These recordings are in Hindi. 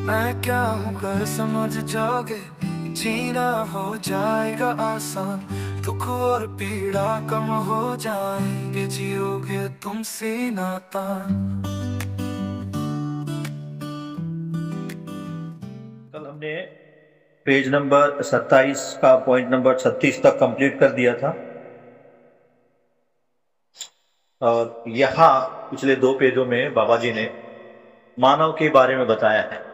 मैं क्या हूँ कर समझ जाओगे, जीना हो जाएगा आसान, दुख और पीड़ा कम हो जाएंगे, जियोगे तुम सीना तान। कल हमने पेज नंबर 27 का पॉइंट नंबर 36 तक कंप्लीट कर दिया था। और यहाँ पिछले दो पेजों में बाबा जी ने मानव के बारे में बताया है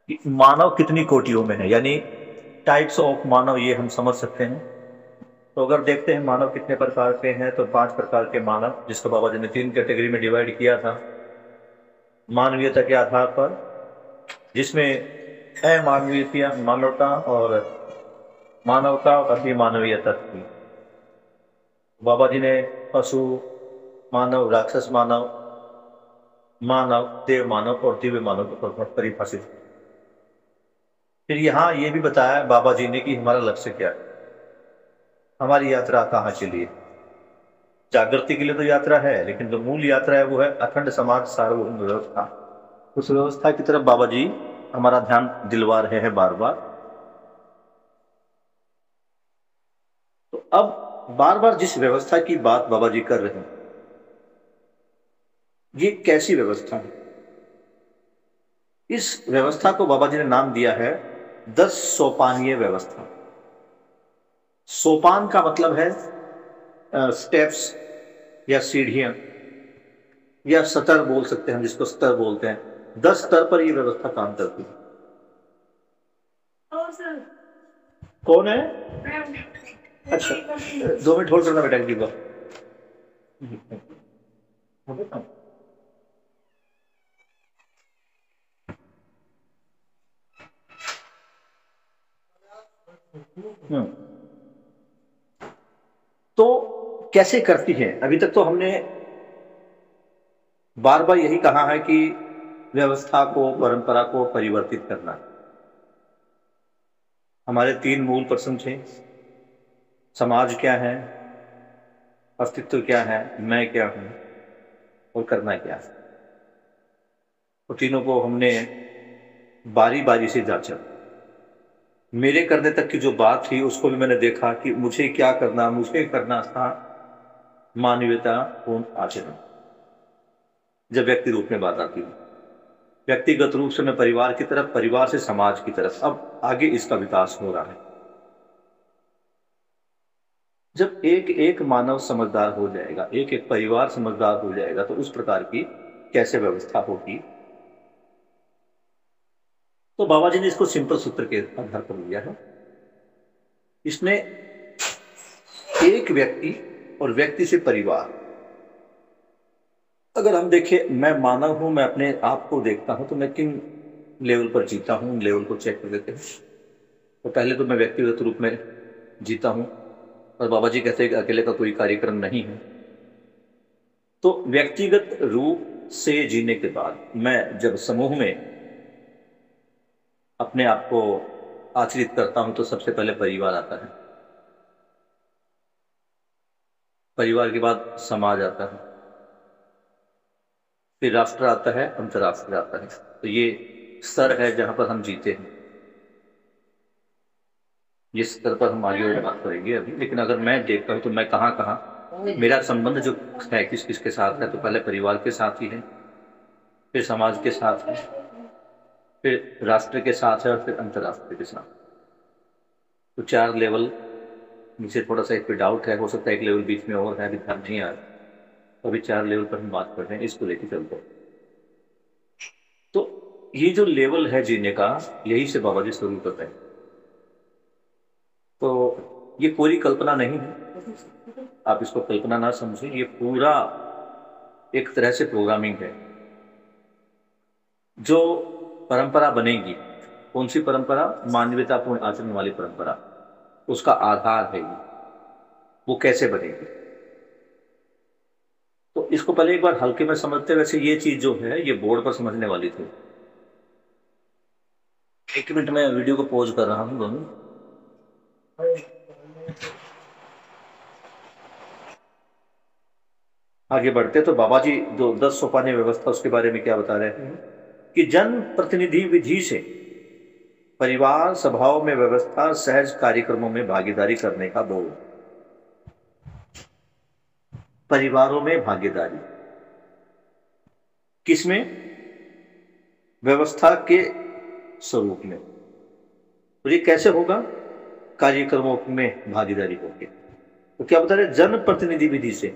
कि मानव कितनी कोटियों में है, यानी टाइप्स ऑफ मानव, ये हम समझ सकते हैं। तो अगर देखते हैं मानव कितने प्रकार के हैं, तो 5 प्रकार के मानव, जिसको बाबा जी ने 3 कैटेगरी में डिवाइड किया था मानवीयता के आधार पर, जिसमें अमानवीय मानवता और मानवता और अति मानवीयता थी। बाबा जी ने पशु मानव, राक्षस मानव, मानव, देव मानव और दिव्य मानव को परिभाषित किया। फिर यहाँ ये भी बताया बाबा जी ने कि हमारा लक्ष्य क्या है, हमारी यात्रा कहाँ के लिए। जागृति के लिए तो यात्रा है, लेकिन जो मूल यात्रा है वो है अखंड समाज सार्वभौम व्यवस्था। उस व्यवस्था की तरफ बाबा जी हमारा ध्यान दिलवा रहे हैं बार बार। तो अब बार बार जिस व्यवस्था की बात बाबा जी कर रहे हैं, ये कैसी व्यवस्था है? इस व्यवस्था को बाबा जी ने नाम दिया है 10 सोपानीय व्यवस्था। सोपान का मतलब है स्टेप्स या सीढ़ियां, या सतर बोल सकते हैं, जिसको स्तर बोलते हैं। 10 स्तर पर यह व्यवस्था काम करती है। कौन है? अच्छा, 2 मिनट होल्ड करना बेटा, एक बार। हम्म। तो कैसे करती है? अभी तक तो हमने बार बार यही कहा है कि व्यवस्था को, परंपरा को परिवर्तित करना। हमारे 3 मूल प्रश्न थे: समाज क्या है, अस्तित्व क्या है, मैं क्या हूं, और करना क्या है। तो तीनों को हमने बारी बारी से जांचा। मेरे करने तक की जो बात थी उसको भी मैंने देखा कि मुझे क्या करना, मुझे करना था मानवीयता पूर्ण आचरण। जब व्यक्ति रूप में बात आती है, व्यक्तिगत रूप से मैं परिवार की तरफ, परिवार से समाज की तरफ, अब आगे इसका विकास हो रहा है। जब एक एक मानव समझदार हो जाएगा, एक एक परिवार समझदार हो जाएगा, तो उस प्रकार की कैसे व्यवस्था होगी। तो बाबा जी ने इसको सिंपल सूत्र के आधार पर लिया है। इसने एक व्यक्ति और व्यक्ति से परिवार, अगर हम देखें, मैं मानव हूं, मैं अपने आप को देखता हूं, तो मैं किन लेवल पर जीता हूं, उन लेवल को चेक कर लेते हैं। तो पहले तो मैं व्यक्तिगत रूप में जीता हूं, और बाबा जी कहते हैं कि अकेले का कोई कार्यक्रम नहीं है। तो व्यक्तिगत रूप से जीने के बाद मैं जब समूह में अपने आप को आचरित करता हूं, तो सबसे पहले परिवार आता है। परिवार के बाद समाज आता है, फिर राष्ट्र आता है, अंतर्राष्ट्र आता है। तो ये स्तर है जहां पर हम जीते हैं। जिस स्तर पर हम आगे और बात करेंगे अभी, लेकिन अगर मैं देखता हूं तो मैं कहाँ कहाँ मेरा संबंध जो है, किस किस के साथ है, तो पहले परिवार के साथ ही है, फिर समाज के साथ है, फिर राष्ट्र के साथ है, और फिर अंतर्राष्ट्र के साथ। तो 4 लेवल। नीचे थोड़ा सा एक पे डाउट है, हो सकता है एक लेवल बीच में और है, अभी ध्यान नहीं आ रहा। तो अभी 4 लेवल पर हम बात कर रहे हैं, इसको लेके चलते हैं। तो ये जो लेवल है जीने का, यही से बाबा जी शुरू कर रहे हैं। तो ये पूरी कल्पना नहीं है, आप इसको कल्पना ना समझें, ये पूरा एक तरह से प्रोग्रामिंग है। जो परंपरा बनेगी, कौन सी परंपरा? मानवीयतापूर्ण आचरण वाली परंपरा, उसका आधार है ये। वो कैसे बनेगी, तो इसको पहले एक बार हल्के में समझते हैं। वैसे ये चीज जो है, ये बोर्ड पर समझने वाली थी। 1 मिनट में वीडियो को पॉज कर रहा हूँ दोनों। आगे बढ़ते तो बाबा जी जो 10 सोपानी व्यवस्था, उसके बारे में क्या बता रहे हैं कि जन प्रतिनिधि विधि से परिवार सभाओं में व्यवस्था सहज कार्यक्रमों में भागीदारी करने का बोध। परिवारों में भागीदारी किसमें? व्यवस्था के स्वरूप में। तो ये कैसे होगा? कार्यक्रमों में भागीदारी होगी। तो क्या बता रहे? जन प्रतिनिधि विधि से,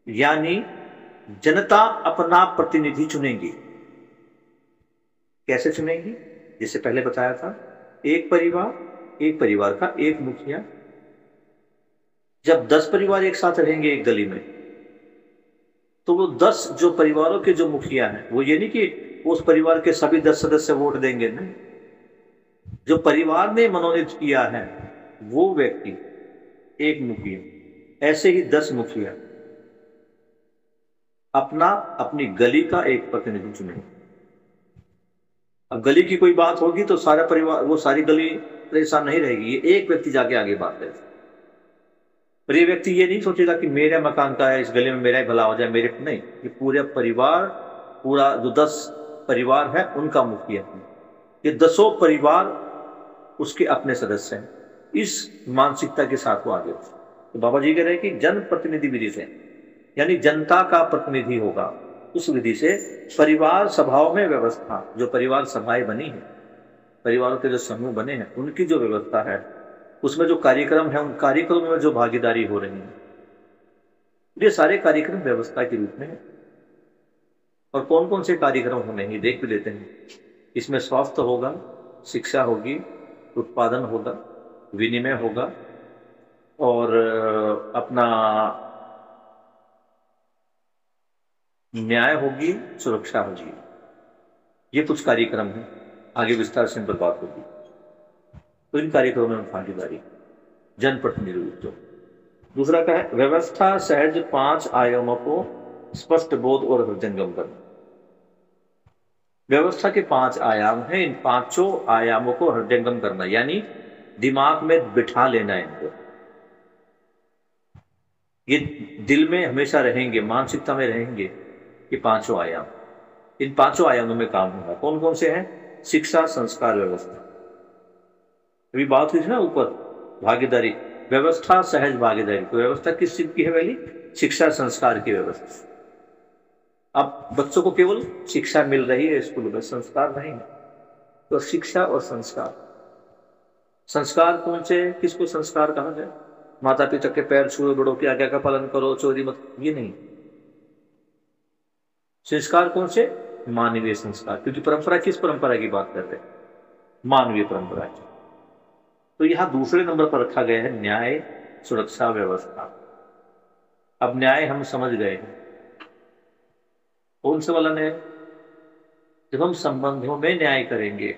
यानी जनता अपना प्रतिनिधि चुनेगी। कैसे चुनेगी? जैसे पहले बताया था, एक परिवार का एक मुखिया। जब 10 परिवार एक साथ रहेंगे एक गली में, तो वो 10 जो परिवारों के जो मुखिया हैं, वो ये नहीं कि उस परिवार के सभी 10 सदस्य वोट देंगे, नहीं। जो परिवार ने मनोनीत किया है वो व्यक्ति एक मुखिया, ऐसे ही 10 मुखिया अपनी गली का एक प्रतिनिधि चुनेंगे। अब गली की कोई बात होगी तो सारा परिवार, वो सारी गली परेशान नहीं रहेगी, ये एक व्यक्ति जाके आगे बात करेगा। पर ये व्यक्ति ये नहीं सोचेगा कि मेरे मकान का है, इस गली में मेरा ही भला हो जाए, मेरे नहीं। ये पूरे परिवार, पूरा जो 10 परिवार है उनका मुखिया है। ये 10 परिवार उसके अपने सदस्य हैं। इस मानसिकता के साथ वो आगे। तो बाबा जी कह रहे हैं कि जन प्रतिनिधि विधि से, यानी जनता का प्रतिनिधि होगा, उस विधि से परिवार सभाओं में व्यवस्था, जो परिवार सभाएं बनी है, परिवारों के जो समूह बने हैं, उनकी जो व्यवस्था है, उसमें जो कार्यक्रम है, उन कार्यक्रमों में जो भागीदारी हो रही है, ये सारे कार्यक्रम व्यवस्था के रूप में है। और कौन कौन से कार्यक्रम होने हैं देख भी लेते हैं। इसमें स्वास्थ्य होगा, शिक्षा होगी, उत्पादन होगा, विनिमय होगा, और अपना न्याय होगी, सुरक्षा होगी। ये कुछ कार्यक्रम हैं, आगे विस्तार से इन पर बात होगी। तो इन कार्यक्रमों में भागीदारी, जनप्रतिनिधित्व। दूसरा क्या है? व्यवस्था सहज 5 आयामों को स्पष्ट बोध और हृदयंगम करना। व्यवस्था के 5 आयाम हैं, इन 5 आयामों को हृदयंगम करना, यानी दिमाग में बिठा लेना है इनको। ये दिल में हमेशा रहेंगे, मानसिकता में रहेंगे, ये 5 आयाम। इन 5 आयामों में काम होगा। कौन कौन से हैं? शिक्षा, संस्कार, व्यवस्था। अभी बात हुई थी ना ऊपर, भागीदारी, व्यवस्था सहज भागीदारी। तो व्यवस्था किस चीज की है? पहली शिक्षा संस्कार की व्यवस्था। अब बच्चों को केवल शिक्षा मिल रही है स्कूल में, संस्कार नहीं है। तो शिक्षा और संस्कार। संस्कार कौन से? किसको संस्कार कहा जाए? माता पिता के पैर छुओ, बड़ों की आज्ञा का पालन करो, चोरी मत, ये नहीं। संस्कार कौन से? मानवीय संस्कार। क्योंकि परंपरा, किस परंपरा की बात कर रहे हैं? मानवीय परंपरा की। तो यहां दूसरे नंबर पर रखा गया है न्याय, सुरक्षा, व्यवस्था। अब न्याय हम समझ गए हैं। कौन से वाला न्याय? जब हम संबंधों में न्याय करेंगे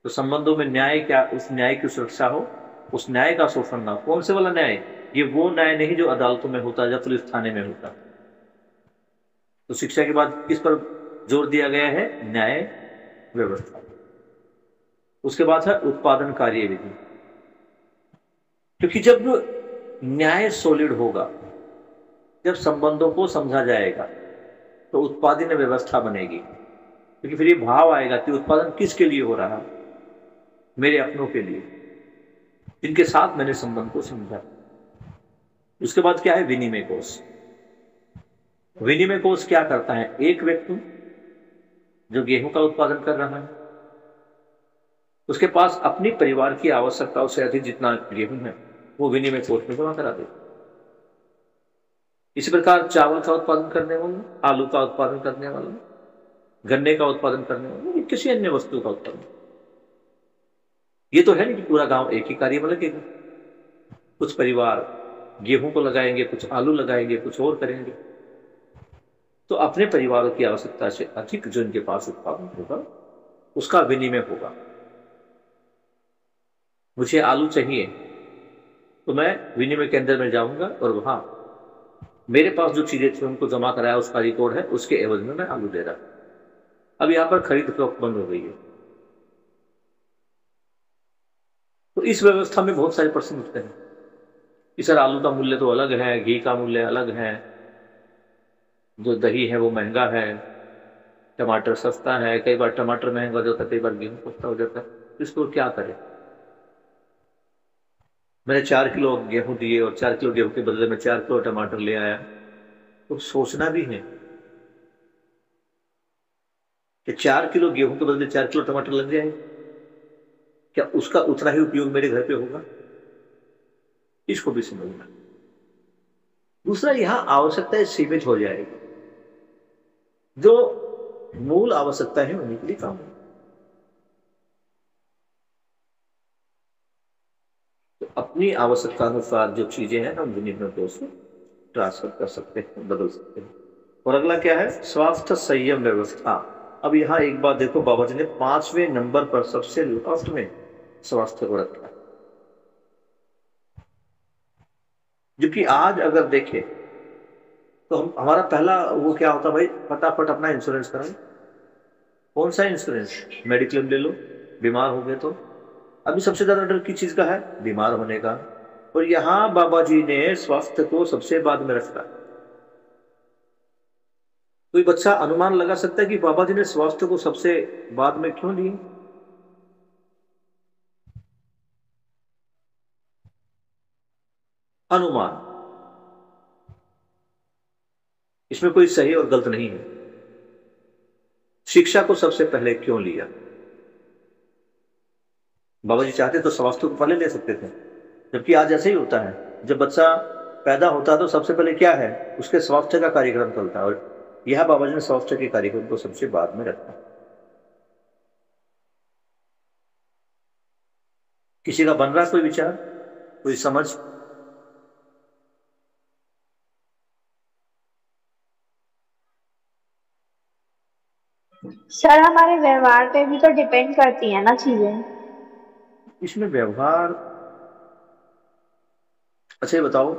तो संबंधों में न्याय क्या? उस न्याय की सुरक्षा हो, उस न्याय का शोषण ना। कौन से वाला न्याय? ये वो न्याय नहीं जो अदालतों में होता, या पुलिस थाने में होता। तो शिक्षा के बाद किस पर जोर दिया गया है? न्याय व्यवस्था। उसके बाद है उत्पादन कार्य विधि। क्योंकि जब न्याय सॉलिड होगा, जब संबंधों को समझा जाएगा, तो उत्पादन व्यवस्था बनेगी। क्योंकि फिर ये भाव आएगा कि उत्पादन किसके लिए हो रहा है? मेरे अपनों के लिए, जिनके साथ मैंने संबंध को समझा। उसके बाद क्या है? विनिमय कोष। विनिमय कोष क्या करता है? एक व्यक्ति जो गेहूं का उत्पादन कर रहा है, उसके पास अपनी परिवार की आवश्यकताओं से अधिक जितना गेहूं है, वो विनिमय कोष में जमा करा दे। इसी प्रकार चावल का उत्पादन करने वाला, आलू का उत्पादन करने वाला, गन्ने का उत्पादन करने वाला, किसी अन्य वस्तु का उत्पादन। ये तो है नहीं कि पूरा गांव एक ही कार्य में लगेगा। कुछ परिवार गेहूं को लगाएंगे, कुछ आलू लगाएंगे, कुछ और करेंगे। तो अपने परिवारों की आवश्यकता से अधिक जो इनके पास उत्पादन होगा, उसका विनिमय होगा। मुझे आलू चाहिए तो मैं विनिमय केंद्र में जाऊंगा और वहां मेरे पास जो चीजें थी उनको जमा कराया, उसका रिकॉर्ड है, उसके एवज में मैं आलू दे रहा। अब यहां पर खरीद फरोख्त बंद हो गई है। तो इस व्यवस्था में बहुत सारे प्रश्न उठते हैं कि सर आलू का मूल्य तो अलग है, घी का मूल्य अलग है, जो दही है वो महंगा है, टमाटर सस्ता है, कई बार टमाटर महंगा हो जाता है, कई बार गेहूं सस्ता हो जाता है, तो इसको क्या करें? मैंने 4 किलो गेहूं दिए और 4 किलो गेहूं के बदले में 4 किलो टमाटर ले आया, तो सोचना भी है कि 4 किलो गेहूं के बदले 4 किलो टमाटर लग जाए, क्या उसका उतना ही उपयोग मेरे घर पे होगा? इसको भी समझना। दूसरा, यहां आवश्यकताएं सीमित हो जाएगी, जो मूल आवश्यकता है उन्हीं के लिए काम है। तो अपनी आवश्यकता अनुसार जो चीजें हैं हम दुनिया में दोस्त ट्रांसफर कर सकते हैं, बदल सकते हैं। और अगला क्या है? स्वास्थ्य संयम व्यवस्था। अब यहां एक बात देखो, बाबा जी ने 5वें नंबर पर सबसे लास्ट में स्वास्थ्य को रखा, जबकि आज अगर देखें तो हमारा पहला वो क्या होता भाई, फटाफट अपना इंश्योरेंस कराओ। कौन सा इंश्योरेंस? मेडिक्लेम ले लो, बीमार हो गए तो। अभी सबसे ज्यादा डर की चीज का है? बीमार होने का। और यहां बाबा जी ने स्वास्थ्य को सबसे बाद में रखा। कोई बच्चा अनुमान लगा सकता है कि बाबा जी ने स्वास्थ्य को सबसे बाद में क्यों लिए? अनुमान, इसमें कोई सही और गलत नहीं है। शिक्षा को सबसे पहले क्यों लिया? बाबा जी चाहते तो स्वास्थ्य को पहले ले सकते थे, जबकि आज ऐसे ही होता है। जब बच्चा पैदा होता है तो सबसे पहले क्या है? उसके स्वास्थ्य का कार्यक्रम चलता है, और यह बाबा जी ने स्वास्थ्य के कार्यक्रम को सबसे बाद में रखा। किसी का बन रहा कोई विचार, कोई समझ? सर हमारे व्यवहार पे भी तो डिपेंड करती है ना चीजें। इसमें व्यवहार, अच्छा ये बताओ,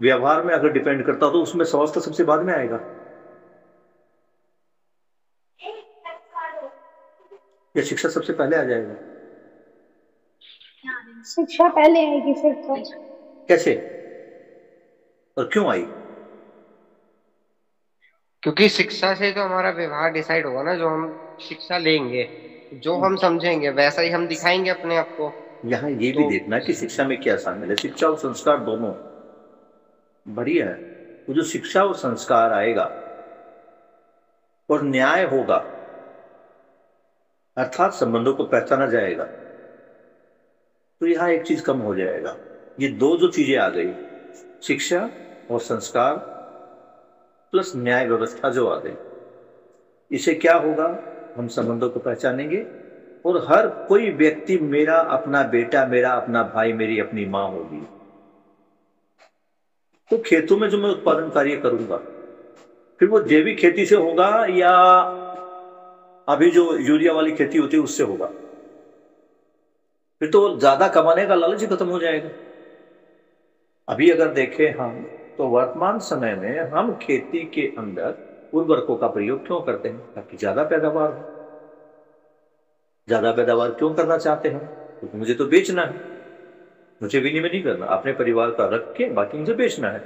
व्यवहार में अगर डिपेंड करता तो उसमें स्वास्थ्य सबसे बाद में आएगा या शिक्षा सबसे पहले आ जाएगा? शिक्षा पहले आएगी फिर तो। कैसे और क्यों आई? क्योंकि शिक्षा से तो हमारा व्यवहार डिसाइड होगा ना, जो हम शिक्षा लेंगे, जो हम समझेंगे वैसा ही हम दिखाएंगे अपने आप को। यहाँ ये भी तो देखना कि शिक्षा में क्या शामिल है। शिक्षा और संस्कार दोनों बढ़िया है। वो जो शिक्षा और संस्कार आएगा और न्याय होगा, अर्थात संबंधों को पहचाना जाएगा, तो यहाँ एक चीज कम हो जाएगा। ये दो जो चीजें आ गई, शिक्षा और संस्कार प्लस न्याय व्यवस्था जो आ गई, इसे क्या होगा? हम संबंधों को पहचानेंगे और हर कोई व्यक्ति मेरा अपना बेटा, मेरा अपना भाई, मेरी अपनी मां होगी। तो खेतों में जो मैं उत्पादन कार्य करूंगा, फिर वो जैविक खेती से होगा या अभी जो यूरिया वाली खेती होती है उससे होगा, फिर तो ज्यादा कमाने का लालच ही खत्म हो जाएगा। अभी अगर देखें हम, तो वर्तमान समय में हम खेती के अंदर उर्वरकों का प्रयोग क्यों करते हैं? ताकि ज्यादा पैदावार हो। ज्यादा पैदावार क्यों करना चाहते हैं? क्योंकि मुझे तो बेचना है, मुझे विनिमय नहीं करना, अपने परिवार का रख के बाकी मुझे बेचना है।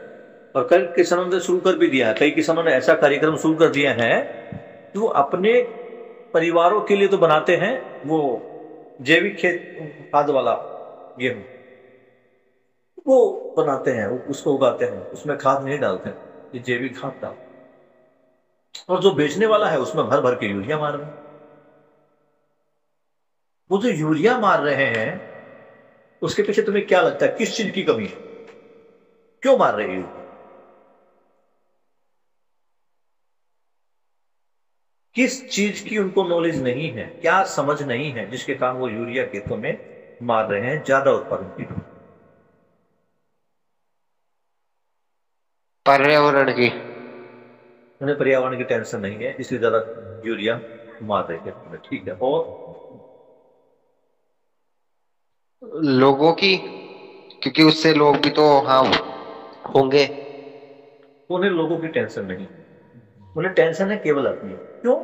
और कई किसानों ने शुरू कर भी दिया है, कई किसानों ने ऐसा कार्यक्रम शुरू कर दिया है कि वो अपने परिवारों के लिए तो बनाते हैं, वो जैविक खेत खाद वाला गेहूं वो बनाते हैं, उसको उगाते हैं, उसमें खाद नहीं डालते, ये जैविक खाद डालते हैं। और जो बेचने वाला है उसमें भर भर के यूरिया मार रहे हैं। वो जो यूरिया मार रहे हैं उसके पीछे तुम्हें क्या लगता है किस चीज की कमी है? क्यों मार रहे हैं? किस चीज की उनको नॉलेज नहीं है, क्या समझ नहीं है, जिसके कारण वो यूरिया खेतों में मार रहे हैं ज्यादा उत्पादन की? पर्यावरण की। उन्हें पर्यावरण की टेंशन नहीं है, इसलिए ज्यादा यूरिया मार रहे खेतों में। ठीक है, और लोगों की, क्योंकि उससे लोग भी तो हाँ होंगे। उन्हें लोगों की टेंशन नहीं, उन्हें टेंशन है केवल अपनी। क्यों?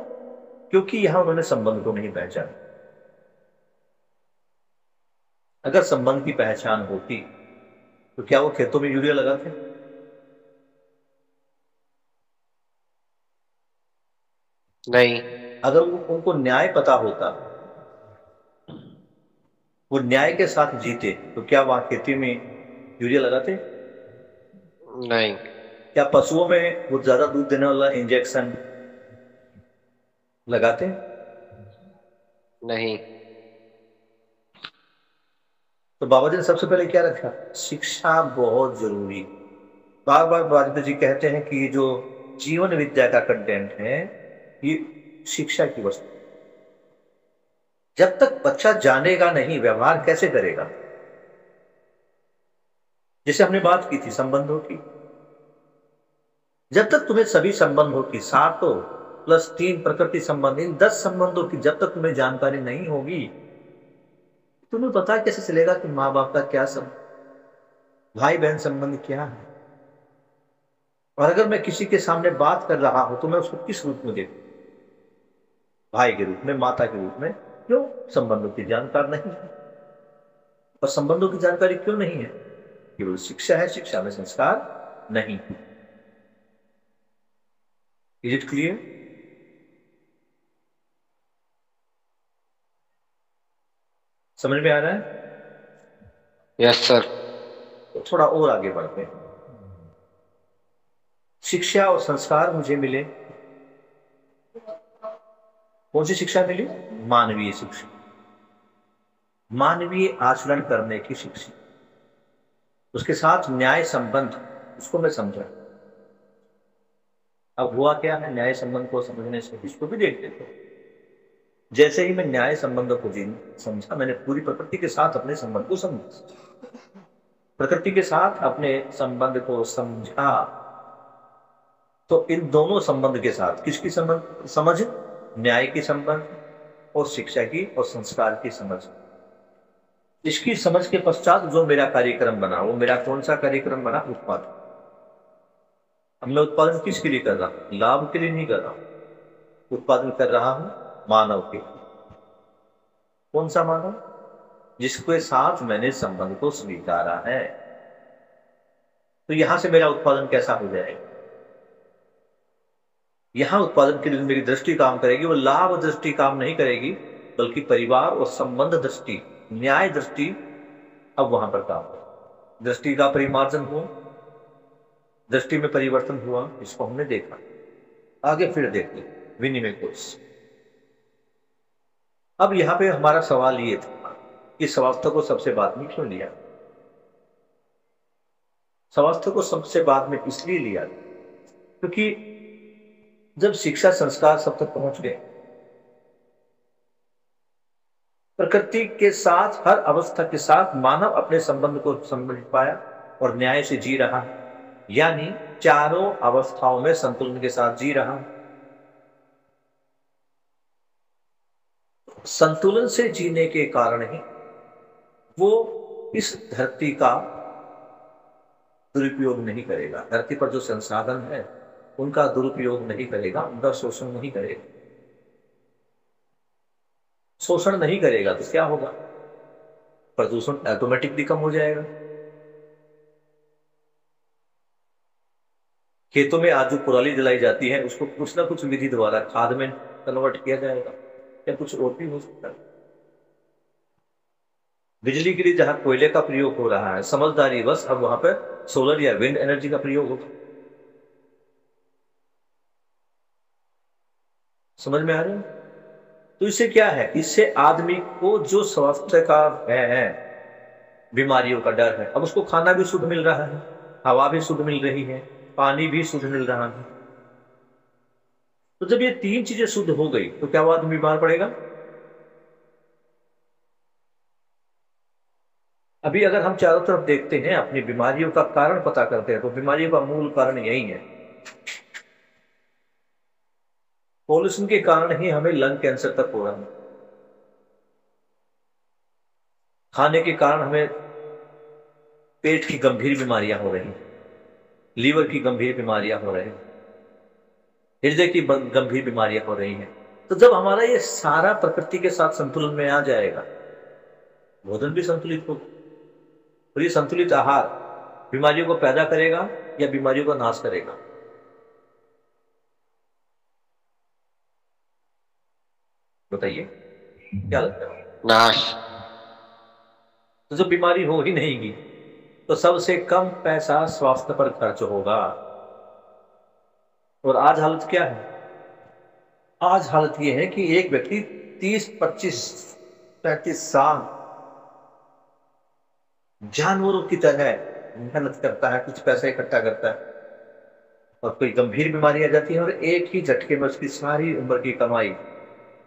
क्योंकि यहां उन्होंने संबंध को नहीं पहचाना। अगर संबंध की पहचान होती तो क्या वो खेतों में यूरिया लगाते? नहीं। अगर उनको न्याय पता होता, वो न्याय के साथ जीते, तो क्या वहां खेती में यूरिया लगाते? नहीं। क्या पशुओं में वो ज्यादा दूध देने वाला इंजेक्शन लगाते? नहीं। तो बाबा जी ने सबसे पहले क्या रखा? शिक्षा बहुत जरूरी। बार बार बाबा जी कहते हैं कि ये जो जीवन विद्या का कंटेंट है, ये शिक्षा की वस्तु। जब तक बच्चा जानेगा नहीं, व्यवहार कैसे करेगा? जैसे हमने बात की थी संबंधों की, जब तक तुम्हें सभी संबंधों की, सातों प्लस 3 प्रकृति संबंध, इन 10 संबंधों की जब तक तुम्हें जानकारी नहीं होगी, तुम्हें पता कैसे चलेगा कि माँ बाप का क्या संबंध, भाई बहन संबंध क्या है? और अगर मैं किसी के सामने बात कर रहा हूं तो मैं उसको किस रूप में देखूं? भाई के रूप में, माता के रूप में? क्यों? संबंधों की जानकारी नहीं है। और संबंधों की जानकारी क्यों नहीं है? केवल शिक्षा है, शिक्षा में संस्कार नहीं। Is it clear? समझ में आ रहा है? Yes sir. तो थोड़ा और आगे बढ़ते हैं। शिक्षा और संस्कार मुझे मिले, कौन सी शिक्षा मिली? मानवीय शिक्षा, मानवीय आचरण करने की शिक्षा, उसके साथ न्याय संबंध, उसको मैं समझा। अब हुआ क्या है, न्याय संबंध को समझने से इसको भी देख लेते हैं। जैसे ही मैं न्याय संबंध को समझा, मैंने पूरी प्रकृति के साथ अपने संबंध को समझा, प्रकृति के साथ अपने संबंध को समझा। तो इन दोनों संबंध के साथ किसकी संबंध समझ? न्याय की संबंध और शिक्षा की और संस्कार की समझ। इसकी समझ के पश्चात जो मेरा कार्यक्रम बना, वो मेरा कौन सा कार्यक्रम बना? उत्पादन। अब मैं उत्पादन किसके लिए कर रहा हूं? लाभ के लिए नहीं कर रहा हूं। उत्पादन कर रहा हूं मानव के लिए। कौन सा मानव? जिसके साथ मैंने संबंध को स्वीकारा है। तो यहां से मेरा उत्पादन कैसा हो जाएगा? यहां उत्पादन के लिए मेरी दृष्टि काम करेगी, वो लाभ दृष्टि काम नहीं करेगी, बल्कि परिवार और संबंध दृष्टि, न्याय दृष्टि अब वहां पर काम करेगी। दृष्टि का परिमार्जन हुआ, दृष्टि में परिवर्तन हुआ, इसको हमने देखा। आगे फिर देखते विनिमय कोर्स। अब यहां पे हमारा सवाल ये था कि स्वास्थ्य को सबसे बाद में क्यों लिया? स्वास्थ्य को सबसे बाद में इसलिए लिया क्योंकि जब शिक्षा संस्कार सब तक पहुंच गए, प्रकृति के साथ हर अवस्था के साथ मानव अपने संबंध को समझ पाया और न्याय से जी रहा है, यानी चारों अवस्थाओं में संतुलन के साथ जी रहा है। संतुलन से जीने के कारण ही वो इस धरती का दुरुपयोग नहीं करेगा। धरती पर जो संसाधन है उनका दुरुपयोग नहीं करेगा, उनका शोषण नहीं करेगा। शोषण नहीं करेगा तो क्या होगा? प्रदूषण ऑटोमेटिकली कम हो जाएगा। खेतों में आज जो कुराली जलाई जाती है, उसको कुछ ना कुछ विधि द्वारा खाद में कन्वर्ट किया जाएगा, या कुछ और भी हो सकता है। बिजली के लिए जहां कोयले का प्रयोग हो रहा है, समझदारी बस अब वहां पर सोलर या विंड एनर्जी का प्रयोग होगा। समझ में आ रहा है? तो इससे क्या है? इससे आदमी को जो स्वास्थ्य का है, बीमारियों का डर है, अब उसको खाना भी शुद्ध मिल रहा है, हवा भी शुद्ध मिल रही है, पानी भी शुद्ध मिल रहा है। तो जब ये 3 चीजें शुद्ध हो गई तो क्या वो आदमी बीमार पड़ेगा? अभी अगर हम चारों तरफ देखते हैं, अपनी बीमारियों का कारण पता करते हैं, तो बीमारियों का मूल कारण यही है। पॉल्यूशन के कारण ही हमें लंग कैंसर तक हो रहा है। खाने के कारण हमें पेट की गंभीर बीमारियां हो रही, लीवर की गंभीर बीमारियां हो रही, हृदय की गंभीर बीमारियां हो रही हैं। तो जब हमारा ये सारा प्रकृति के साथ संतुलन में आ जाएगा, भोजन भी संतुलित होगा, और ये संतुलित आहार बीमारियों को पैदा करेगा या बीमारियों का नाश करेगा? बताइए क्या लगता है? नाश। तो जो बीमारी हो ही नहीं गी तो सबसे कम पैसा स्वास्थ्य पर खर्च होगा। और आज हालत क्या है? आज हालत यह है कि एक व्यक्ति 30, 25, 35 साल जानवरों की तरह मेहनत करता है, कुछ पैसा इकट्ठा करता है और कोई गंभीर बीमारी आ जाती है और एक ही झटके में उसकी सारी उम्र की कमाई,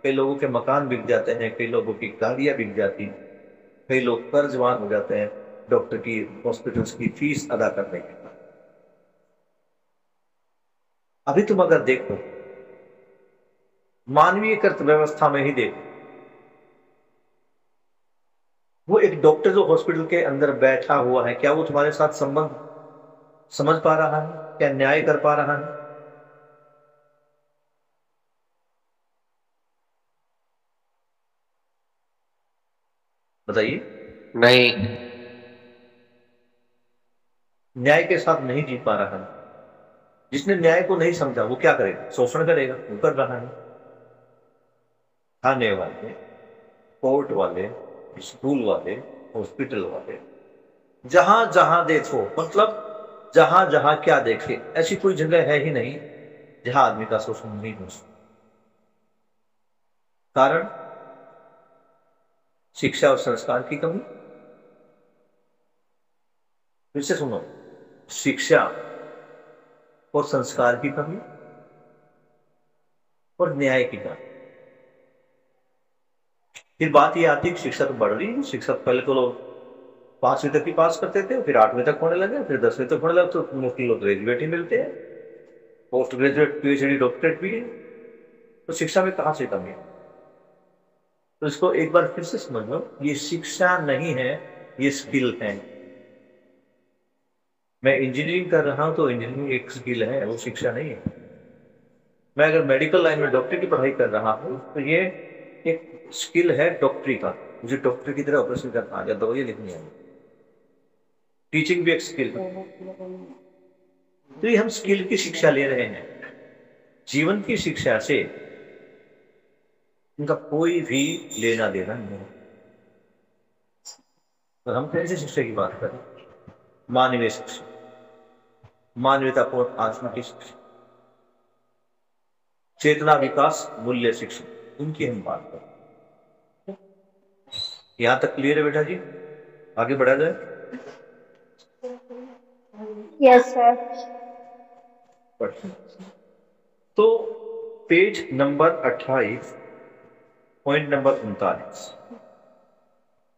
कई लोगों के मकान बिक जाते हैं, कई लोगों की गाड़ियां बिक जाती हैं, कई लोग कर्जवान हो जाते हैं डॉक्टर की, हॉस्पिटल्स की फीस अदा करने के बाद। अभी तुम अगर देखो मानवीय कृत व्यवस्था में ही देखो, वो एक डॉक्टर जो हॉस्पिटल के अंदर बैठा हुआ है, क्या वो तुम्हारे साथ संबंध समझ पा रहा है? क्या न्याय कर पा रहा है? बताइए। नहीं। न्याय के साथ नहीं जी पा रहा है। जिसने न्याय को नहीं समझा वो क्या करेगा? शोषण करेगा, वो कर रहा है। थाने वाले, कोर्ट वाले, स्कूल वाले, हॉस्पिटल वाले, जहां जहां देखो, मतलब जहां जहां क्या देखे, ऐसी कोई जगह है ही नहीं जहां आदमी का शोषण नहीं हो सकता। कारण शिक्षा और संस्कार की कमी। फिर से सुनो, शिक्षा और संस्कार की कमी और न्याय की कमी। फिर बात ये आती है कि शिक्षा तो बढ़ रही है, शिक्षा तो पहले तो लोग 5वीं तक ही पास करते थे, फिर 8वीं तक होने लगे, फिर 10वीं तक होने लगे, तो मुफ्ती लोग ग्रेजुएट ही मिलते हैं, पोस्ट ग्रेजुएट, पीएचडी, डॉक्टरेट भी है। तो शिक्षा में कहां से कमी है? तो इसको एक बार फिर से समझ लो, ये शिक्षा नहीं है, ये स्किल है। मैं इंजीनियरिंग कर रहा हूं तो इंजीनियरिंग एक स्किल है, वो शिक्षा नहीं है। मैं अगर मेडिकल लाइन में डॉक्टरी की पढ़ाई कर रहा हूं तो ये एक स्किल है डॉक्टरी का। मुझे डॉक्टर की तरह ऑपरेशन करना आ गया, दवाई लिखनी है। टीचिंग भी एक स्किल है। तो ये हम स्किल की शिक्षा ले रहे हैं। जीवन की शिक्षा से इनका कोई भी लेना देना नहीं है। तो हम कैसे शिक्षा की बात करें? मानवीय शिक्षा, मानवतापूर्ण आत्मा की शिक्षा, चेतना विकास मूल्य शिक्षा, उनकी हम बात करें। यहां तक क्लियर है बेटा जी? आगे बढ़ा जाए। Yes sir. तो पेज नंबर 28, पॉइंट नंबर 39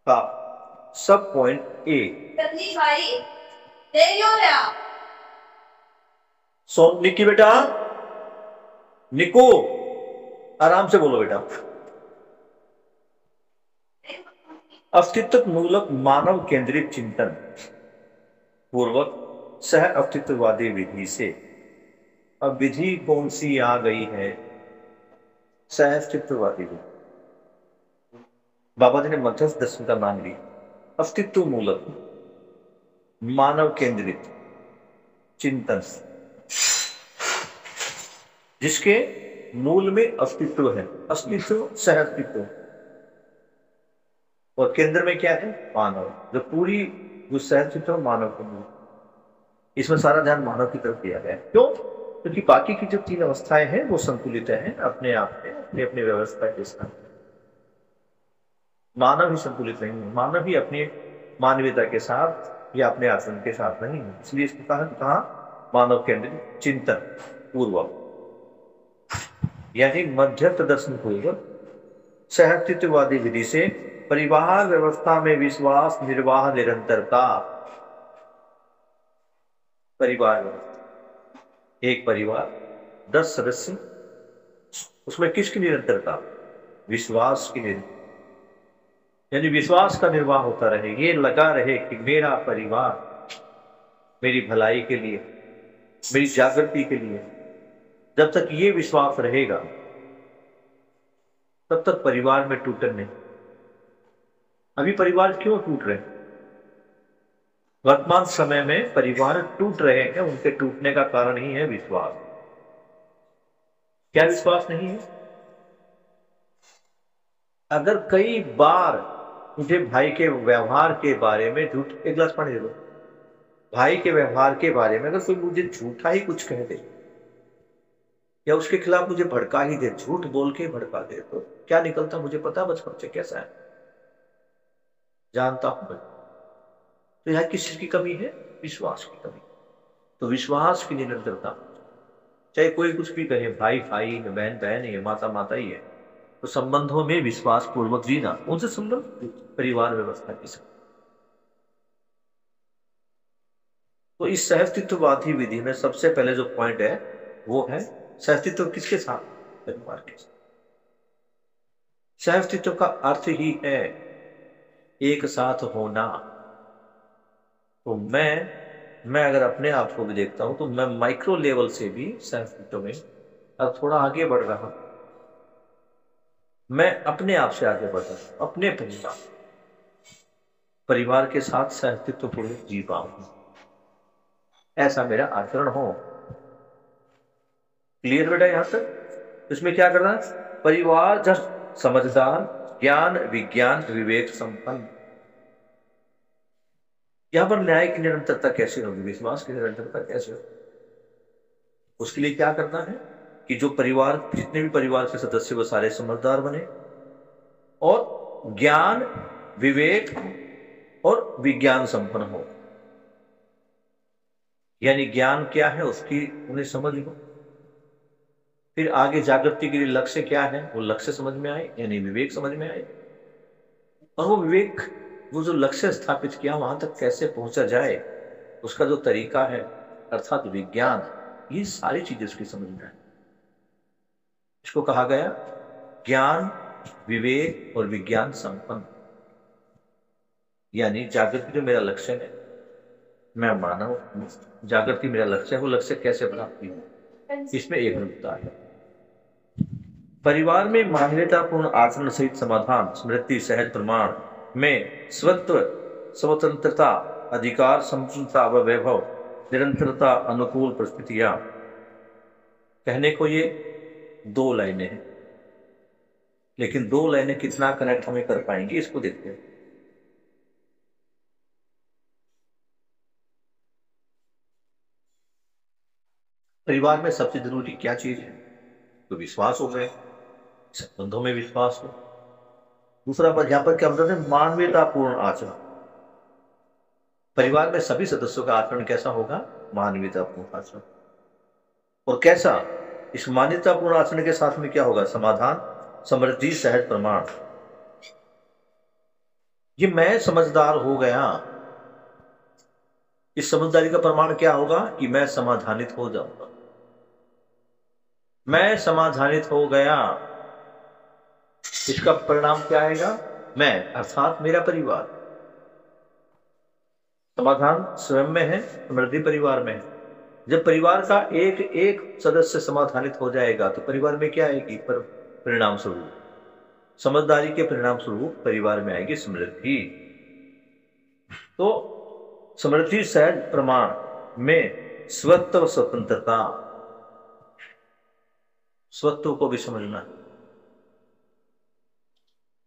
का सब पॉइंट ए। सो निक्की बेटा, निको आराम से बोलो बेटा। अस्तित्व मूलक मानव केंद्रित चिंतन पूर्वक सह अस्तित्ववादी विधि से। अब विधि कौन सी आ गई है? सह अस्तित्ववादी विधि। बाबा जी ने मध्यस्थ दर्शन का नाम लिया, अस्तित्व मूलक मानव केंद्रित चिंतन, जिसके मूल में अस्तित्व है, अस्तित्व सह अस्तित्व, और केंद्र में क्या है? मानव। जो पूरी जो सह अस्तित्व मानव को मूल, इसमें सारा ध्यान मानव की तरफ दिया गया है। क्यों? क्योंकि बाकी की जो 3 अवस्थाएं हैं वो संतुलित हैं अपने आप में, अपनी अपनी व्यवस्था के साथ। मानव ही संतुलित नहीं है, मानव ही अपनी मानवीयता के साथ या अपने आचरण के साथ नहीं है। इसलिए इसको कहा मानव केंद्रित चिंतन पूर्वक, यानी मध्यस्थ दर्शन पूर्वक सहअस्तित्ववादी विधि से परिवार व्यवस्था में विश्वास, निर्वाह, निरंतरता। परिवार व्यवस्था, एक परिवार 10 सदस्य, उसमें किसकी निरंतरता? विश्वास की निरंतरता। यानी विश्वास का निर्वाह होता रहे, ये लगा रहे कि मेरा परिवार मेरी भलाई के लिए, मेरी जागृति के लिए। जब तक ये विश्वास रहेगा तब तक परिवार में टूटन नहीं। अभी परिवार क्यों टूट रहे हैं? वर्तमान समय में परिवार टूट रहे हैं, उनके टूटने का कारण ही है विश्वास। क्या विश्वास नहीं है? अगर कई बार मुझे भाई के व्यवहार के बारे में झूठ, एक गिलास पानी दे दो, भाई के व्यवहार के बारे में अगर कोई मुझे झूठा ही कुछ कह दे या उसके खिलाफ मुझे भड़का ही दे, झूठ बोल के भड़का दे, तो क्या निकलता मुझे पता बचपन से कैसा है, जानता हूं मैं। तो यह किस चीज की कमी है? विश्वास की कमी। तो विश्वास की निरंतरता, चाहे कोई कुछ भी कहे, भाई भाई, बहन बहन ही है, माता माता ही है, तो संबंधों में विश्वास पूर्वक जीना, उनसे संबंध परिवार व्यवस्था की सकती। तो इस सहअस्तित्ववादी विधि में सबसे पहले जो पॉइंट है वो है सहअस्तित्व किसके साथ? परिवार के साथ। सहअस्तित्व का अर्थ ही है एक साथ होना। तो मैं अगर अपने आप को भी देखता हूं तो मैं माइक्रो लेवल से भी सहअस्तित्व में अब थोड़ा आगे बढ़ रहा हूं। मैं अपने आप से आगे बढ़ रहा हूं, अपने परिवार के साथ सहअस्तित्व पूर्वक जी पाऊं, ऐसा मेरा आचरण हो। क्लियर बेटा यहां तक? इसमें क्या करना? परिवार जब समझदार, ज्ञान विज्ञान विवेक संपन्न। यहां पर न्याय की निरंतरता कैसे होगी, विश्वास की निरंतरता कैसे होगी? उसके लिए क्या करना है कि जो परिवार, जितने भी परिवार के सदस्य वो सारे समझदार बने और ज्ञान विवेक और विज्ञान संपन्न हो। यानी ज्ञान क्या है उसकी उन्हें समझ लो, फिर आगे जागृति के लिए लक्ष्य क्या है वो लक्ष्य समझ में आए, यानी विवेक समझ में आए, और वो विवेक, वो जो लक्ष्य स्थापित किया वहां तक कैसे पहुंचा जाए उसका जो तरीका है अर्थात विज्ञान, ये सारी चीजें उसकी समझ में आए। इसको कहा गया ज्ञान विवेक और विज्ञान संपन्न। यानी जागृति जो मेरा लक्ष्य है, मैं मानव, जागृति मेरा लक्ष्य है, वो लक्ष्य कैसे प्राप्त हो, इसमें एक रूपता है। परिवार में मान्यतापूर्ण आचरण सहित समाधान, स्मृति, सहज प्रमाण में स्वत्व, स्वतंत्रता, अधिकार, संपूर्णता व वैभव, निरंतरता, अनुकूल परिस्थितियां। कहने को ये 2 लाइनें हैं, लेकिन 2 लाइनें कितना कनेक्ट हमें कर पाएंगे इसको देखते हैं। परिवार में सबसे जरूरी क्या चीज है? तो विश्वास हो गए, संबंधों में विश्वास हो। दूसरा पर यहां पर क्या बताते हैं? मानवीयतापूर्ण आचरण। परिवार में सभी सदस्यों का आचरण कैसा होगा? मानवीयतापूर्ण आचरण। और कैसा? इस मान्यतापूर्ण आचरण के साथ में क्या होगा? समाधान, समृद्धि, सहज प्रमाण। ये मैं समझदार हो गया, इस समझदारी का प्रमाण क्या होगा? कि मैं समाधानित हो जाऊंगा। मैं समाधानित हो गया, इसका परिणाम क्या आएगा? मैं अर्थात मेरा परिवार। समाधान स्वयं में है, समृद्धि परिवार में है। जब परिवार का एक एक सदस्य समाधानित हो जाएगा तो परिवार में क्या आएगी? परिणाम स्वरूप, समझदारी के परिणाम स्वरूप परिवार में आएगी समृद्धि। तो समृद्धि सहज प्रमाण में स्वत्व, स्वतंत्रता, स्वत्व को भी समझना,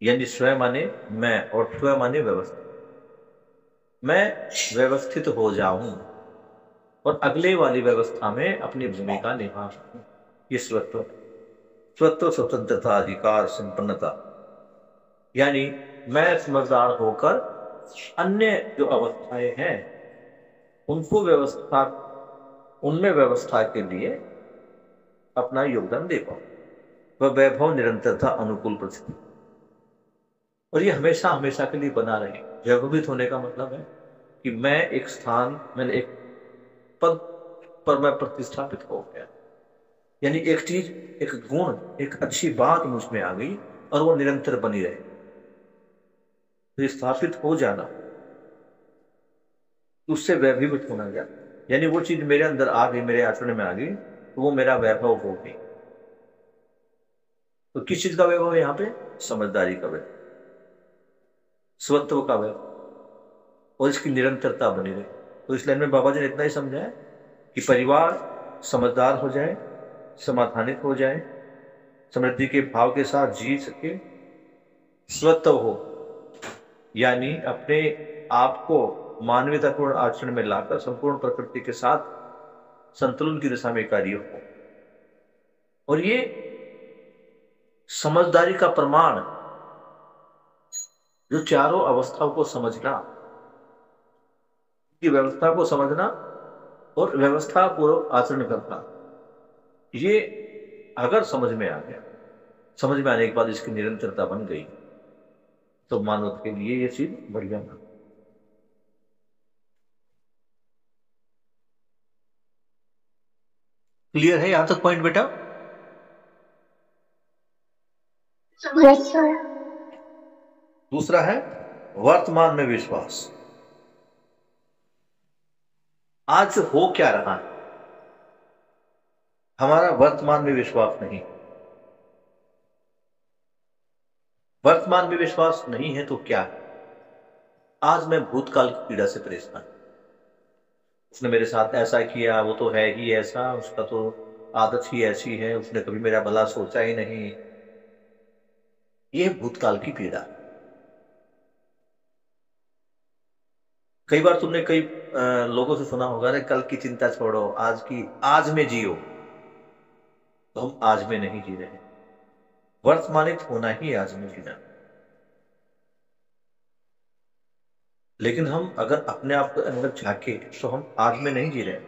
यानी स्वयं माने मैं और स्व माने व्यवस्थित। मैं व्यवस्थित हो जाऊं और अगले वाली व्यवस्था में अपनी भूमिका निभा सकूं, ये स्वत्व। स्वत्व, स्वतंत्रता, अधिकार, संपन्नता, यानी मैं समझदार होकर अन्य जो अवस्थाएं हैं उनको व्यवस्था, उनमें व्यवस्था के लिए अपना योगदान दे पाऊं। वह वैभव, निरंतरता, अनुकूल परिस्थिति, और ये हमेशा हमेशा के लिए बना रहे। वैभवित होने का मतलब है कि मैं एक स्थान, मैंने एक पद पर मैं प्रतिष्ठापित हो गया, यानी एक चीज, एक गुण, एक अच्छी बात मुझ में आ गई और वो निरंतर बनी रहे। तो स्थापित हो जाना, उससे वैभवीत होना गया, यानी वो चीज मेरे अंदर आ गई, मेरे आचरण में आ गई, तो वो मेरा वैभव हो गई। तो किस चीज का वैभव है यहाँ पे? समझदारी का वैभव, स्वत्व का वैभव, और इसकी निरंतरता बनी रहे। तो इस लाइन में बाबा जी ने इतना ही समझाया कि परिवार समझदार हो जाए, समाधानित हो जाए, समृद्धि के भाव के साथ जी सके, स्वतः हो, यानी अपने आप को मानवतापूर्ण आचरण में लाकर संपूर्ण प्रकृति के साथ संतुलन की दिशा में कार्य हो। और ये समझदारी का प्रमाण, जो चारों अवस्थाओं को समझना, की व्यवस्था को समझना और व्यवस्था पूर्वक आचरण करना, ये अगर समझ में आ गया, समझ में आने के बाद इसकी निरंतरता बन गई, तो मानव के लिए ये चीज बढ़िया ना। क्लियर है यहां तक पॉइंट बेटा? Yes sir. दूसरा है वर्तमान में विश्वास। आज हो क्या रहा है, हमारा वर्तमान में विश्वास नहीं। वर्तमान में विश्वास नहीं है तो क्या है? आज मैं भूतकाल की पीड़ा से परेशान, उसने मेरे साथ ऐसा किया, वो तो है ही ऐसा, उसका तो आदत ही ऐसी है, उसने कभी मेरा भला सोचा ही नहीं। ये भूतकाल की पीड़ा। कई बार तुमने कई लोगों से सुना होगा, अरे कल की चिंता छोड़ो, आज में जियो। तो हम आज में नहीं जी रहे। वर्तमानित होना ही आज में जीना। लेकिन हम अगर अपने आप के अंदर झांके तो हम आज में नहीं जी रहे।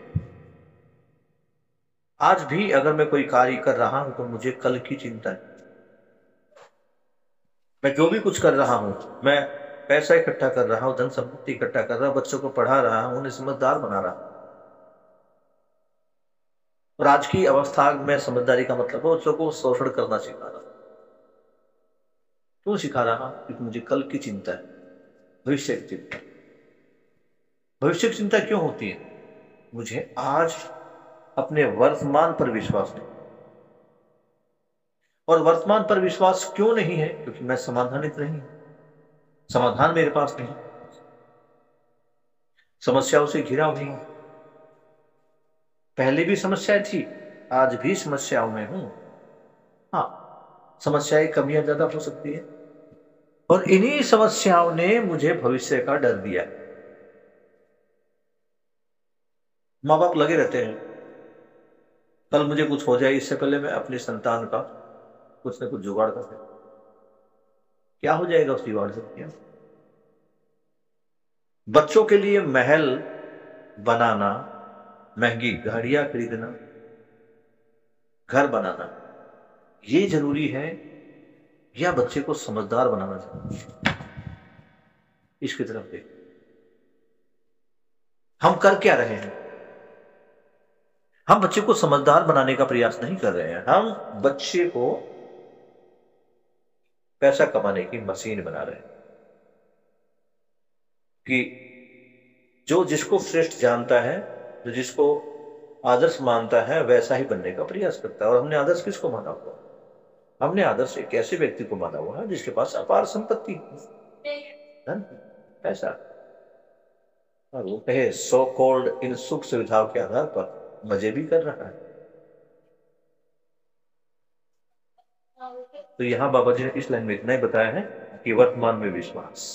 आज भी अगर मैं कोई कार्य कर रहा हूं तो मुझे कल की चिंता है। मैं जो भी कुछ कर रहा हूं, मैं पैसा इकट्ठा कर रहा हूं, धन संपत्ति इकट्ठा कर रहा हूं, बच्चों को पढ़ा रहा हूं, उन्हें समझदार बना रहा हूं। और आज की अवस्था में समझदारी का मतलब है बच्चों को शोषण करना सिखा रहा हूं। क्यों सिखा रहा हूं? क्योंकि मुझे कल की चिंता है, भविष्य की चिंता। भविष्य की चिंता क्यों होती है? मुझे आज अपने वर्तमान पर विश्वास नहीं। और वर्तमान पर विश्वास क्यों नहीं है? क्योंकि मैं समाधानित नहीं हूं। समाधान मेरे पास नहीं, समस्याओं से घिरा हुई हूं। पहले भी समस्या थी, आज भी समस्याओं में हूं। हाँ, समस्याएं कमियां ज्यादा हो सकती है, और इन्हीं समस्याओं ने मुझे भविष्य का डर दिया। माँ बाप लगे रहते हैं, कल मुझे कुछ हो जाए इससे पहले मैं अपनी संतान का कुछ न कुछ जुगाड़ कर सकता। क्या हो जाएगा उस जुगाड़ से? क्या? बच्चों के लिए महल बनाना, महंगी गाड़ियां खरीदना, घर बनाना, ये जरूरी है या बच्चे को समझदार बनाना जरूरी? इसकी तरफ देख, हम कर क्या रहे हैं? हम बच्चे को समझदार बनाने का प्रयास नहीं कर रहे हैं, हम बच्चे को पैसा कमाने की मशीन बना रहे हैं कि जो जिसको श्रेष्ठ जानता है, जो जिसको आदर्श मानता है, वैसा ही बनने का प्रयास करता है। और हमने आदर्श किसको माना हुआ? हमने आदर्श एक ऐसे व्यक्ति को माना हुआ है जिसके पास अपार संपत्ति, धन, पैसा, और वो कहे सो कॉल्ड इन सुख सुविधाओं के आधार पर मजे भी कर रहा है। तो यहां बाबा जी ने इस लाइन में इतना ही बताया है कि वर्तमान में विश्वास